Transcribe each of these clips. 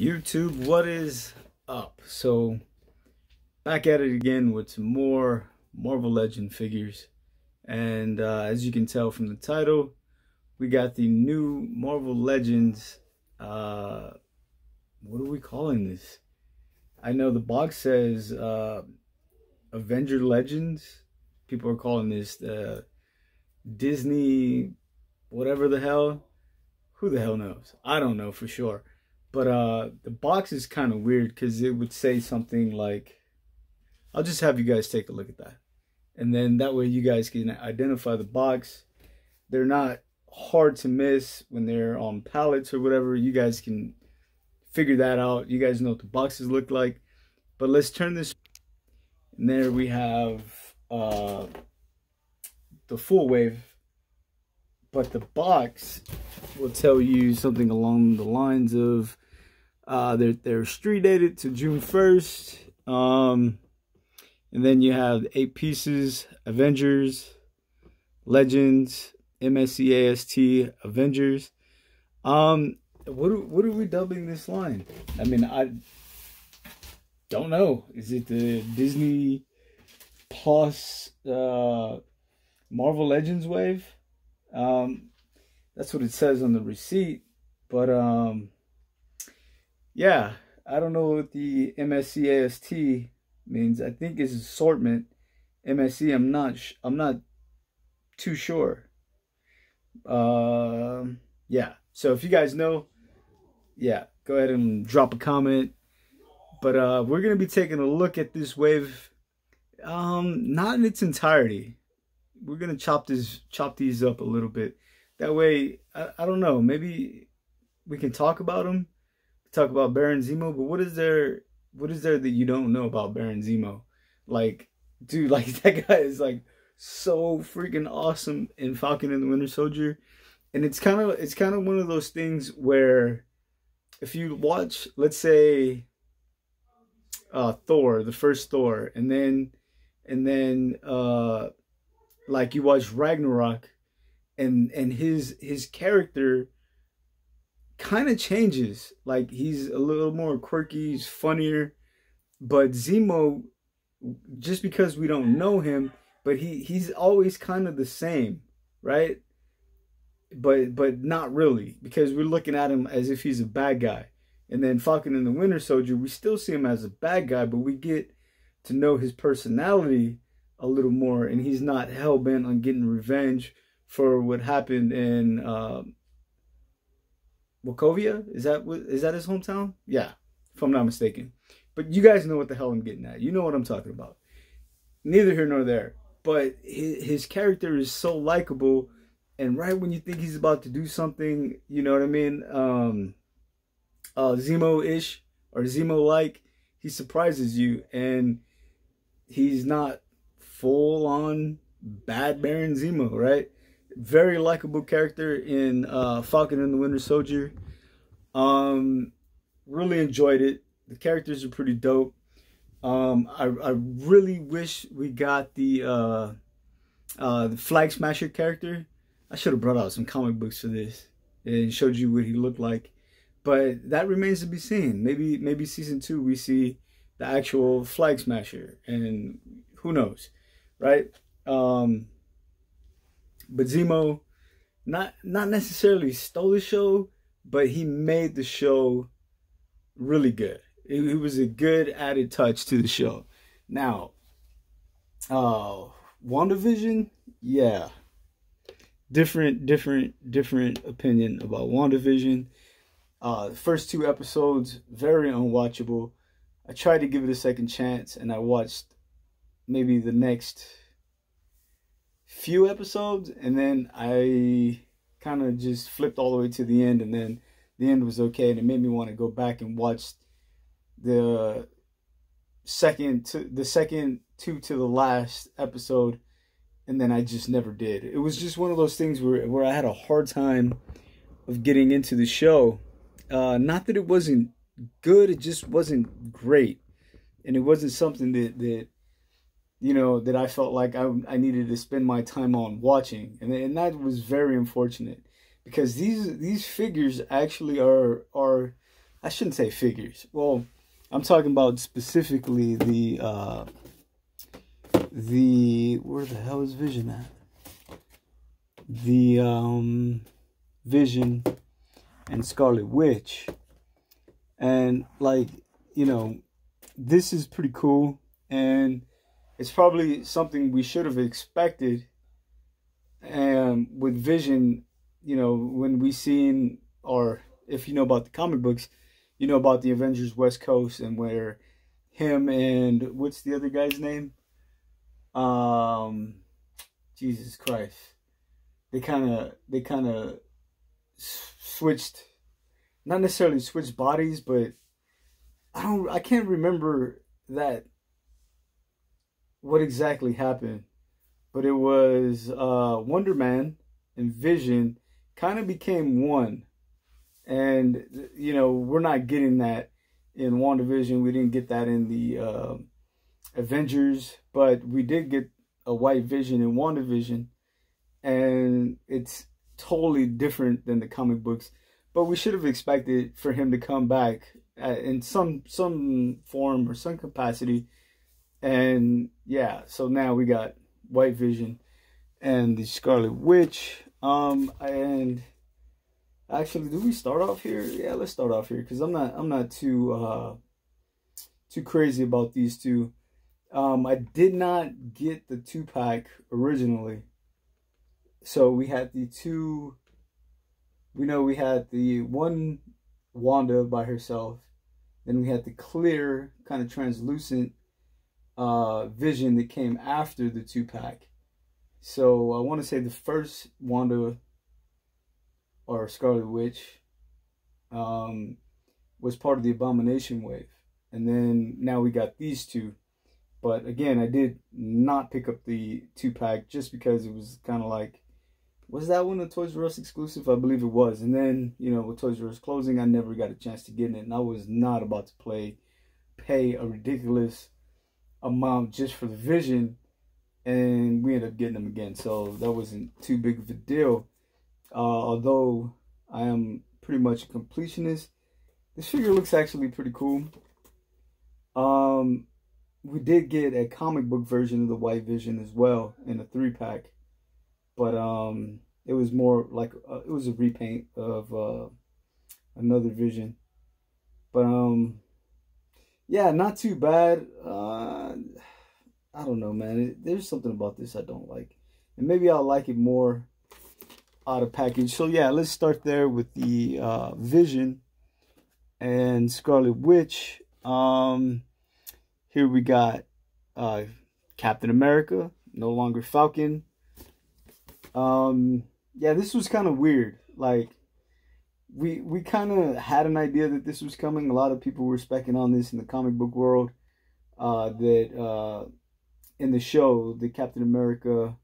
YouTube, what is up? So back at it again with some more Marvel Legend figures, and as you can tell from the title, we got the new Marvel Legends. What are we calling this? I know the box says Avenger Legends. People are calling this Disney whatever the hell. Who the hell knows? I don't know for sure. But the box is kind of weird because it would say something like, I'll just have you guys take a look at that. And then that way you guys can identify the box. They're not hard to miss when they're on pallets or whatever. You guys can figure that out. You guys know what the boxes look like. But let's turn this. And there we have the full wave. But the box will tell you something along the lines of they're street dated to June 1st. And then you have 8 pieces, Avengers, Legends, MSCAST, Avengers. What are we dubbing this line? I mean, I don't know. Is it the Disney Plus Marvel Legends wave? That's what it says on the receipt, but yeah, I don't know what the MSCAST means. I think it's assortment. MSC, I'm not too sure. Yeah, so if you guys know, yeah, go ahead and drop a comment. But we're gonna be taking a look at this wave, not in its entirety. We're gonna chop these up a little bit. That way, I don't know. Maybe we can talk about them, talk about Baron Zemo. But what is there that you don't know about Baron Zemo? Like, dude, like that guy is like so freaking awesome in Falcon and the Winter Soldier, and it's kind of one of those things where if you watch, let's say, Thor, the first Thor, and then like you watch Ragnarok, and his character kind of changes. Like, he's a little more quirky, he's funnier. But Zemo, just because we don't know him, but he's always kind of the same, right? But not really, because we're looking at him as if he's a bad guy. And then Falcon and the Winter Soldier, we still see him as a bad guy, but we get to know his personality a little more, and he's not hell-bent on getting revenge for what happened in Wachovia. Is that his hometown? Yeah, if I'm not mistaken. But you guys know what the hell I'm getting at. You know what I'm talking about. Neither here nor there. But his character is so likable, and right when you think he's about to do something, you know what I mean, Zemo-ish or Zemo-like, he surprises you, and he's not full-on bad Baron Zemo, right? Very likable character in Falcon and the Winter Soldier. Really enjoyed it. The characters are pretty dope. I really wish we got the Flag Smasher character. I should have brought out some comic books for this and showed you what he looked like. But that remains to be seen. Maybe season 2 we see the actual Flag Smasher, and who knows, right? But Zemo, not necessarily stole the show, but he made the show really good. It was a good added touch to the show. Now, WandaVision, yeah, different opinion about WandaVision. The first 2 episodes, very unwatchable. I tried to give it a second chance, and I watched maybe the next few episodes, and then I kind of just flipped all the way to the end, and then the end was okay, and it made me want to go back and watch the second to the last episode, and then I just never did. It was just one of those things where I had a hard time of getting into the show. Not that it wasn't good, it just wasn't great, and it wasn't something that you know, that I felt like I needed to spend my time on watching. And that was very unfortunate, because these figures actually are I shouldn't say figures. Well, I'm talking about specifically the where the hell is Vision at? The Vision and Scarlet Witch. And like, you know, this is pretty cool, and it's probably something we should have expected. And with Vision, you know, when we seen, or if you know about the comic books, you know about the Avengers West Coast, and where him and what's the other guy's name? Jesus Christ. They kind of switched, not necessarily switched bodies, but I can't remember that, what exactly happened. But it was Wonder Man and Vision kind of became one. And, you know, we're not getting that in WandaVision. We didn't get that in the Avengers. But we did get a white Vision in WandaVision. And it's totally different than the comic books. But we should have expected for him to come back in some form or some capacity. And yeah, so now we got White Vision and the Scarlet Witch. And actually, do we start off here? Yeah, let's start off here, because I'm not too crazy about these two. I did not get the 2-pack originally. So we had the two, we had the one Wanda by herself, then we had the clear, kind of translucent Vision that came after the 2-pack. So I want to say the first Wanda, or Scarlet Witch, was part of the Abomination wave. And then now we got these two. But again, I did not pick up the 2-pack just because it was kind of like, was that one a Toys R Us exclusive? I believe it was. And then, you know, with Toys R Us closing, I never got a chance to get it. And I was not about to pay a ridiculous amount just for the Vision. And we ended up getting them again. So that wasn't too big of a deal. Although I am pretty much a completionist, this figure looks actually pretty cool. We did get a comic book version of the White Vision as well in a 3-pack. But it was more like it was a repaint of another Vision. But yeah, not too bad. I don't know, man. There's something about this I don't like, and maybe I'll like it more out of package. So yeah, let's start there with the Vision and Scarlet Witch. Here we got Captain America, no longer Falcon. Yeah, this was kind of weird. Like, we kind of had an idea that this was coming. A lot of people were specking on this in the comic book world, that in the show, the Captain America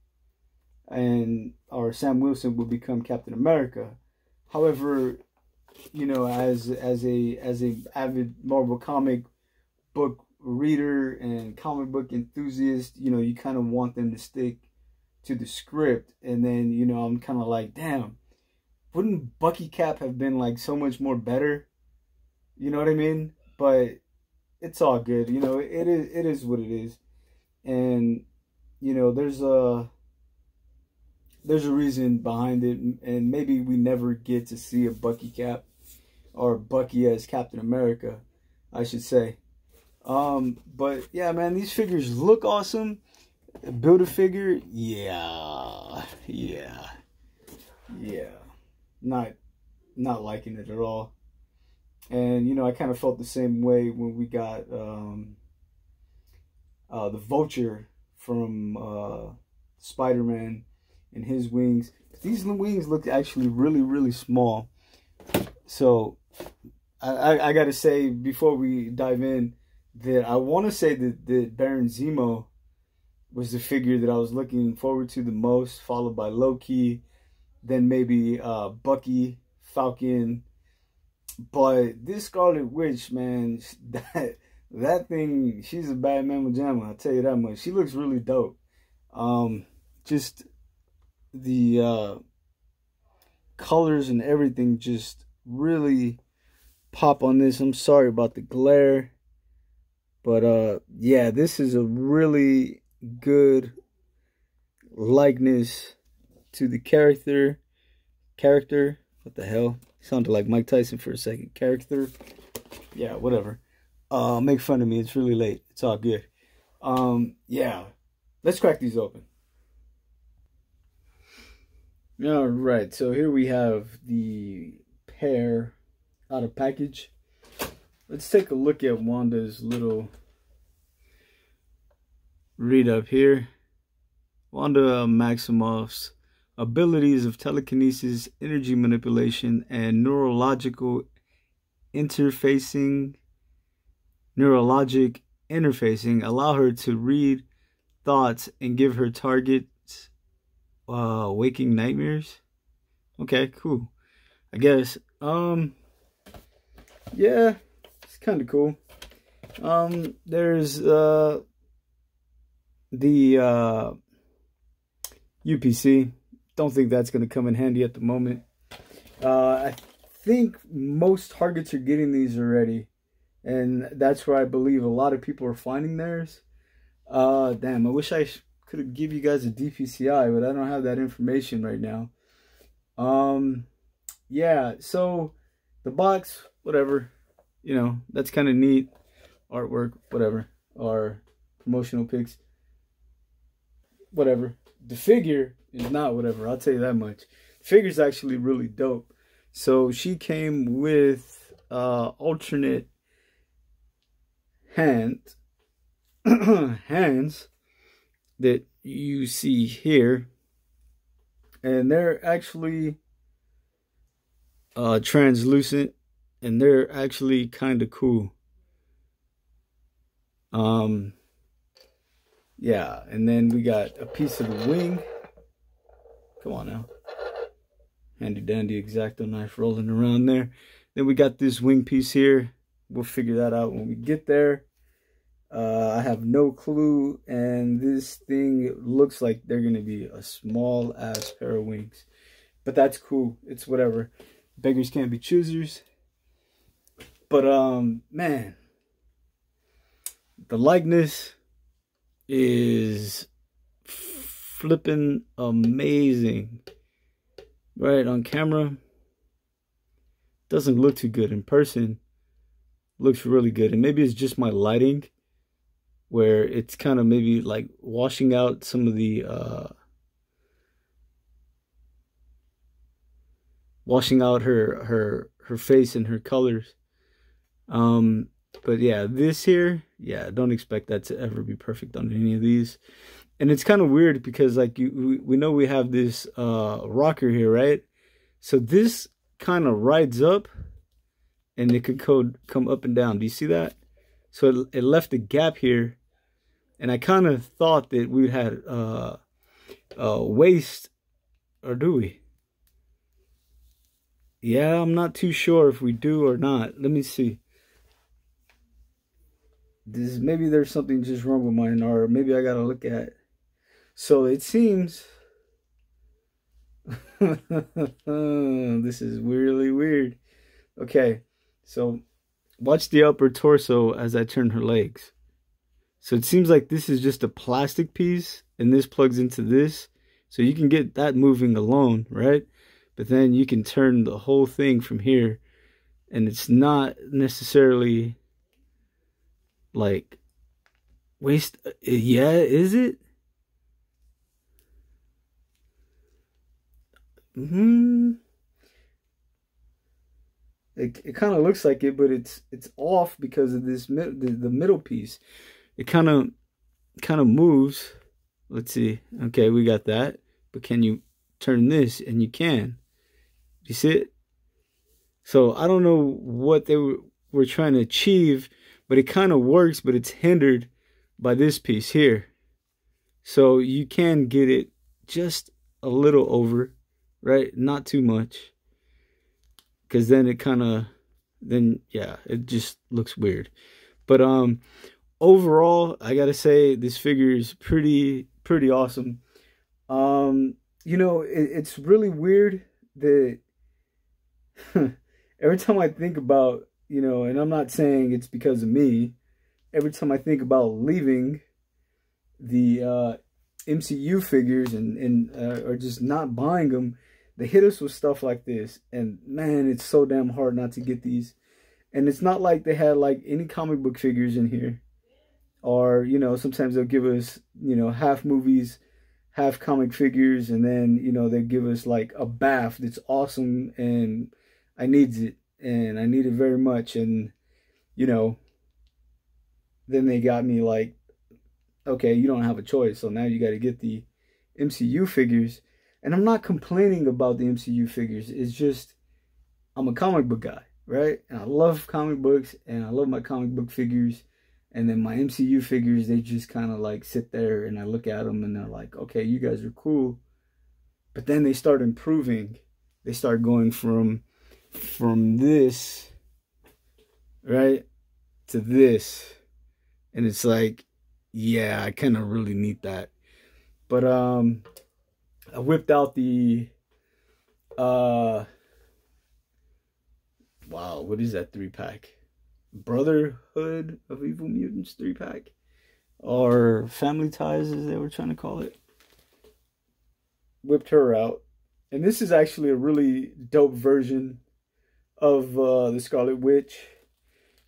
or Sam Wilson would become Captain America. However, you know, as a avid Marvel comic book reader and comic book enthusiast, you know, you kind of want them to stick to the script. And then, you know, I'm kind of like, damn, wouldn't Bucky Cap have been like so much more better? You know what I mean? But it's all good. You know, it is what it is. And, you know, there's a reason behind it, and maybe we never get to see a Bucky Cap, or Bucky as Captain America, I should say. But yeah, man, these figures look awesome. Build a figure, yeah. Not liking it at all. And, you know, I kind of felt the same way when we got the Vulture from Spider-Man and his wings. These wings look actually really, really small. So I gotta say, before we dive in, that I want to say that Baron Zemo was the figure that I was looking forward to the most, followed by Loki, then maybe Bucky, Falcon. But this Scarlet Witch, man, that thing, she's a bad mamma jamma, I'll tell you that much. She looks really dope. Just the colors and everything just really pop on this. I'm sorry about the glare. But yeah, this is a really good likeness to the character. What the hell? Sounded like Mike Tyson for a second. Character. Yeah, whatever. Make fun of me. It's really late. It's all good. Yeah. Let's crack these open. All right. So here we have the pair out of package. Let's take a look at Wanda's little read up here. Wanda Maximoff's abilities of telekinesis, energy manipulation, and neurologic interfacing allow her to read thoughts and give her targets waking nightmares. Okay, cool. I guess. Yeah, it's kind of cool. There's the UPC. Don't think that's going to come in handy at the moment. I think most targets are getting these already, and that's where I believe a lot of people are finding theirs. Damn, I wish I could give you guys a DPCI, but I don't have that information right now. Yeah, so the box, whatever, you know, that's kind of neat. Artwork, whatever, or promotional pics, whatever. The figure is not whatever, I'll tell you that much. The figure's actually really dope. So she came with alternate hands that you see here, and they're actually translucent, and they're actually kind of cool. Yeah, and then we got a piece of the wing. Come on now. Handy dandy X-Acto knife rolling around there. Then we got this wing piece here. We'll figure that out when we get there. I have no clue, and this thing looks like they're gonna be a small ass pair of wings, but that's cool. It's whatever. Beggars can't be choosers. But man, the likeness is flipping amazing. Right on camera, doesn't look too good. In person, looks really good. And maybe it's just my lighting, where it's kind of maybe like washing out some of the washing out her face and her colors. But yeah, this here, yeah, don't expect that to ever be perfect on any of these. And it's kind of weird because, like, we know we have this rocker here, right? So this kind of rides up, and it could come up and down. Do you see that? So it left a gap here, and I kind of thought that we had waist, or do we? Yeah, I'm not too sure if we do or not. Let me see. Maybe there's something just wrong with mine, or maybe I gotta look at. So it seems this is really weird. Okay, so watch the upper torso as I turn her legs. So it seems like this is just a plastic piece, and this plugs into this. So you can get that moving alone, right? But then you can turn the whole thing from here, and it's not necessarily like waist. Yeah, is it? It kind of looks like it, but it's off because of this the middle piece. It kind of moves. Let's see. Okay, we got that. But can you turn this? And you can. You see it? So I don't know what they were trying to achieve, but it kind of works, but it's hindered by this piece here. So you can get it just a little over, right? Not too much. Because then it kind of, yeah, it just looks weird. But overall, I gotta say this figure is pretty awesome. You know, it's really weird that every time I think about you know, and I'm not saying it's because of me. Every time I think about leaving the MCU figures or just not buying them, they hit us with stuff like this. And man, it's so damn hard not to get these. And it's not like they had like any comic book figures in here. Or, you know, sometimes they'll give us, you know, half movies, half comic figures, and then, you know, they give us like a bath that's awesome and I needs it. And I need it very much. And, you know, then they got me like, okay, you don't have a choice. So now you got to get the MCU figures. And I'm not complaining about the MCU figures. It's just, I'm a comic book guy, right? And I love comic books and I love my comic book figures. And then my MCU figures, they just kind of like sit there and I look at them and they're like, okay, you guys are cool. But then they start improving. They start going from this, right, to this. And it's like, yeah, I kind of really need that. But I whipped out the wow, what is that 3-pack? Brotherhood of Evil Mutants 3-pack, or Family Ties as they were trying to call it. Whipped her out, and this is actually a really dope version of the Scarlet Witch.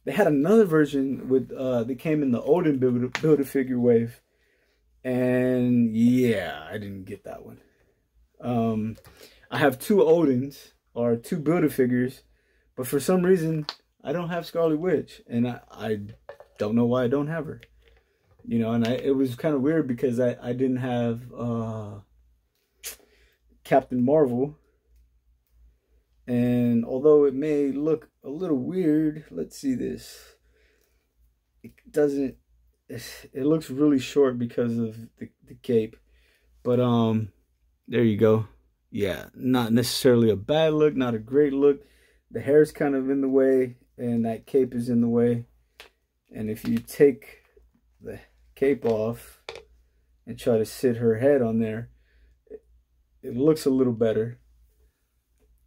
They had another version with that came in the Odin Build-A-Figure wave, and yeah, I didn't get that one. I have 2 Odins or 2 Build-A-Figures, but for some reason I don't have Scarlet Witch, and I don't know why I don't have her. You know, and it was kind of weird because I didn't have Captain Marvel. And although it may look a little weird, let's see this. It doesn't, it looks really short because of the cape. But there you go. Yeah, not necessarily a bad look, not a great look. The hair's kind of in the way, and that cape is in the way. And if you take the cape off and try to sit her head on there, it looks a little better,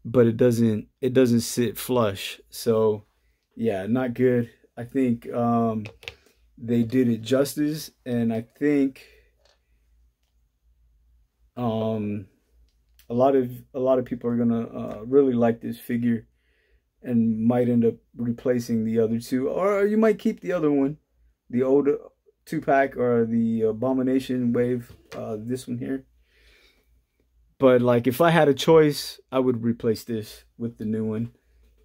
but it doesn't sit flush. So yeah, not good. I think they did it justice, and I think a lot of people are gonna really like this figure and might end up replacing the other 2, or you might keep the other one, the old 2-pack or the Abomination wave, this one here. But like, if I had a choice, I would replace this with the new one,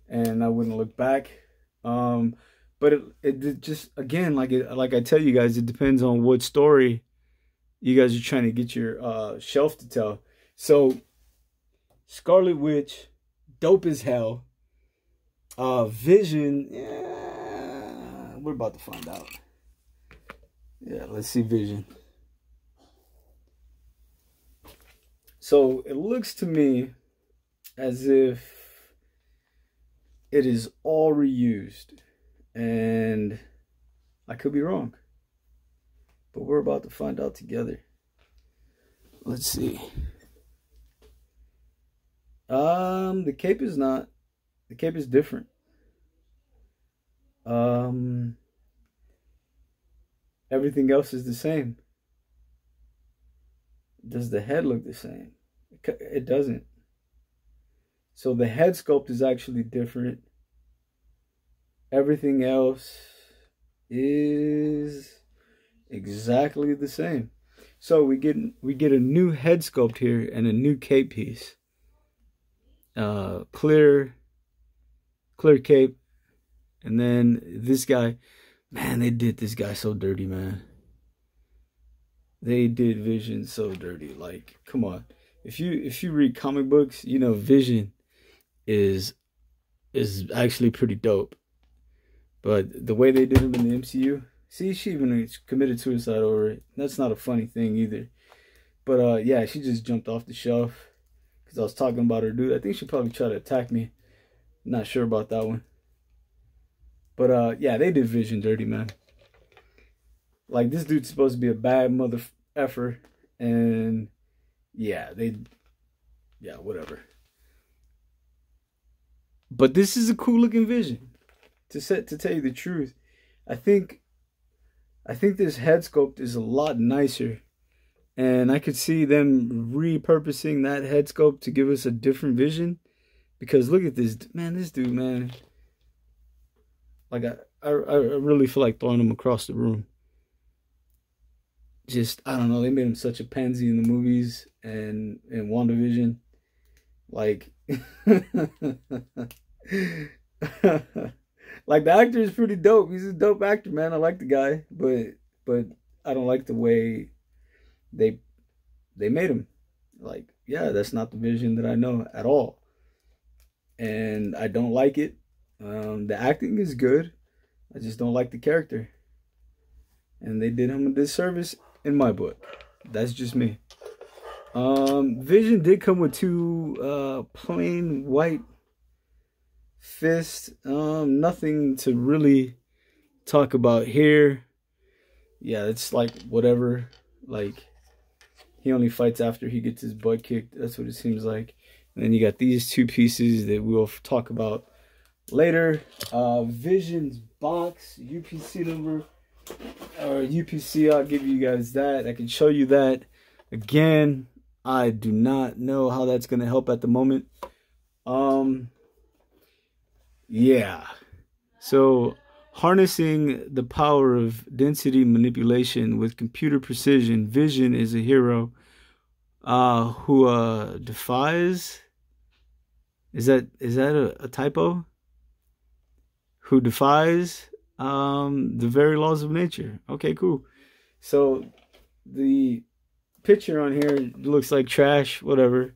and I wouldn't look back. But it just, again, like I tell you guys, it depends on what story you guys are trying to get your shelf to tell. So Scarlet Witch, dope as hell. Vision, yeah, we're about to find out. Yeah, let's see Vision. So it looks to me as if it is all reused, and I could be wrong, but we're about to find out together. Let's see. The cape is not. The cape is different. Everything else is the same. Does the head look the same? It doesn't. So the head sculpt is actually different. Everything else is exactly the same. So we get a new head sculpt here and a new cape piece. Clear cape, and then this guy, man, they did this guy so dirty, man. They did Vision so dirty. Like, come on. If you read comic books, you know Vision is actually pretty dope. But the way they did him in the MCU, see, she even committed suicide over it. That's not a funny thing either. But yeah, she just jumped off the shelf because I was talking about her dude. I think she probably tried to attack me. Not sure about that one. But yeah, they did Vision dirty, man. Like, this dude's supposed to be a bad mother effer, and yeah, whatever. But this is a cool looking Vision. to tell you the truth, I think this head sculpt is a lot nicer, and I could see them repurposing that head sculpt to give us a different vision. Because look at this man, this dude, man. Like I really feel like throwing him across the room. Just, I don't know, they made him such a pansy in the movies and in WandaVision. Like, like the actor is pretty dope. He's a dope actor, man. I like the guy, but I don't like the way they made him. Like, yeah, that's not the Vision that I know at all, and I don't like it. The acting is good. I just don't like the character, and they did him a disservice in my book. That's just me. Vision did come with 2 plain white fists. Nothing to really talk about here. Yeah, it's like whatever. Like, he only fights after he gets his butt kicked. That's what it seems like. And then you got these 2 pieces that we'll talk about later. Vision's box, UPC number, or UPC, I'll give you guys that. I can show you that. Again, I do not know how that's going to help at the moment. Yeah. So, harnessing the power of density manipulation with computer precision, Vision is a hero who defies... Is that a typo? Who defies the very laws of nature. Okay, cool. So the picture on here looks like trash, whatever.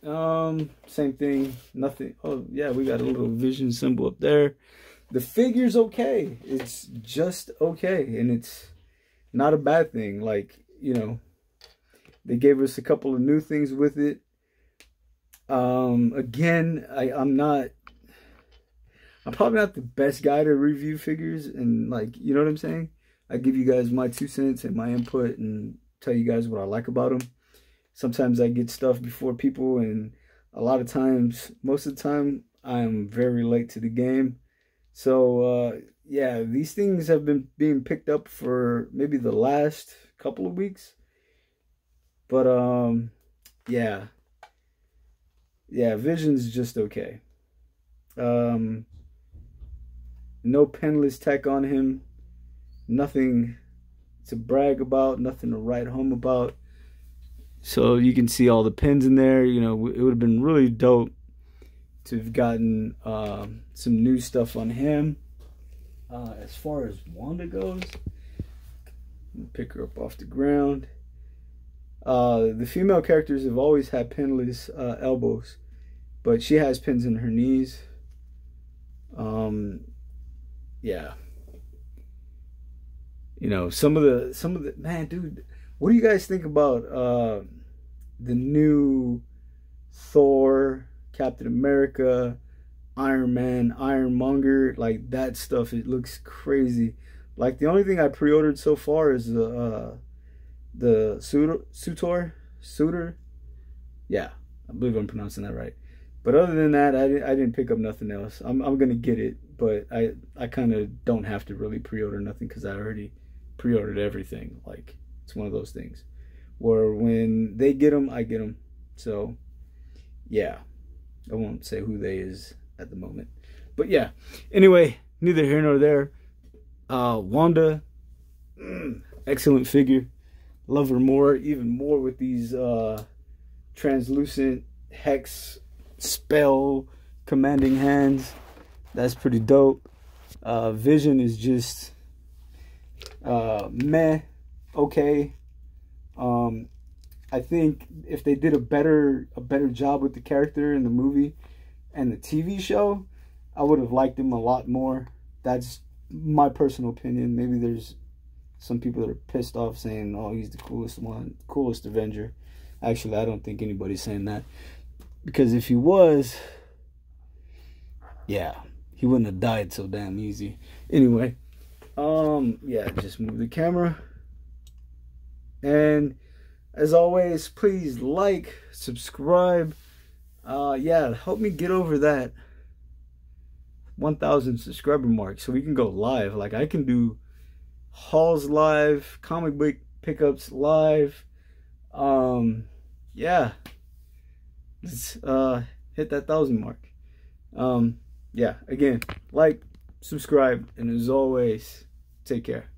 Same thing, nothing. Oh yeah, we got a little Vision symbol up there. The figure's okay. It's just okay, and it's not a bad thing. Like, you know, they gave us a couple of new things with it. Again, I'm probably not the best guy to review figures, and like, you know what I'm saying? I give you guys my 2 cents and my input and tell you guys what I like about them. Sometimes I get stuff before people, and a lot of times, most of the time, I'm very late to the game. So, yeah, these things have been being picked up for maybe the last couple of weeks. But, yeah. Yeah, Vision's just okay. No penless tech on him. Nothing to brag about. Nothing to write home about. So you can see all the pins in there. You know, it would have been really dope to have gotten some new stuff on him. As far as Wanda goes, pick her up off the ground. The female characters have always had pinless elbows, but she has pins in her knees. Yeah. You know, some of the man, dude, what do you guys think about the new Thor, Captain America, Iron Man, Ironmonger, like that stuff? It looks crazy. Like, the only thing I pre-ordered so far is the Suitor. Yeah, I believe I'm pronouncing that right. But other than that, I didn't pick up nothing else. I'm gonna get it, but I kind of don't have to really pre-order nothing because I already pre-ordered everything. Like, it's one of those things where when they get them, I get them. So yeah, I won't say who they is at the moment, but yeah. Anyway, neither here nor there. Wanda, excellent figure. Love her more, even more with these translucent hex spell commanding hands. That's pretty dope. Vision is just meh, okay. I think if they did a better job with the character in the movie and the TV show, I would have liked him a lot more. That's my personal opinion. Maybe there's some people that are pissed off saying, oh, he's the coolest one, coolest Avenger. Actually, I don't think anybody's saying that, because if he was, yeah, he wouldn't have died so damn easy. Anyway, yeah, just move the camera. And as always, please like, subscribe. Yeah, help me get over that 1,000 subscriber mark so we can go live. Like, I can do hauls live, comic book pickups live. Yeah, let's hit that 1,000 mark. Yeah, again, like, subscribe, and as always, take care.